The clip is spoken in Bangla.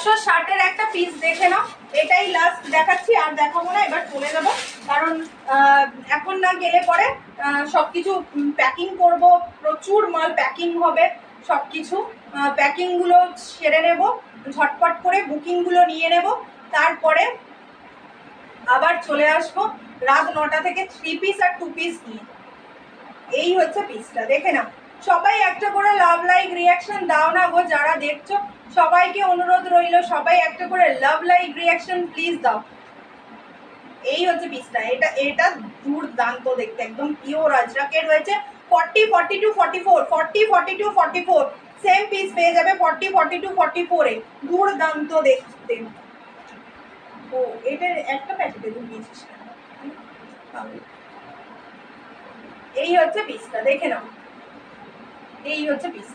560-এর একটা পিস দেখে নাও, এটাই লাস্ট দেখাচ্ছি, আর দেখাবো না, এবার চলে যাবো, কারণ এখন না গেলে পরে সবকিছু প্যাকিং করব, প্রচুর মাল প্যাকিং হবে, সবকিছু প্যাকিংগুলো সেরে নেব, ঝটপট করে বুকিংগুলো নিয়ে নেব, তারপরে আবার চলে আসবো রাত 9টা থেকে 3 পিস আর 2 পিস নিয়ে। এই হচ্ছে পিসটা, দেখে নাও। সবাই একটা করে লাভ লাইক রিয়াকশন দাও না গো, যারা দেখছো সবাইকে অনুরোধ রইল, সবাই একটা করে লাভ লাইক রিয়াকশন প্লিজ দাও। এই হচ্ছে পিসটা, এটা দুর্দান্ত দেখতে, একদম পিওর আজরাকের রয়েছে। 40, 42, 44, 40, 42, 44 সেম পিস পেয়ে যাবে 40, 42, 44-এ। দুর্দান্ত দেখতে। ও এটার একটা প্যাকেটে তুমি নিয়েছিস, এই হচ্ছে পিসটা, দেখে নাও। এই হচ্ছে পিস।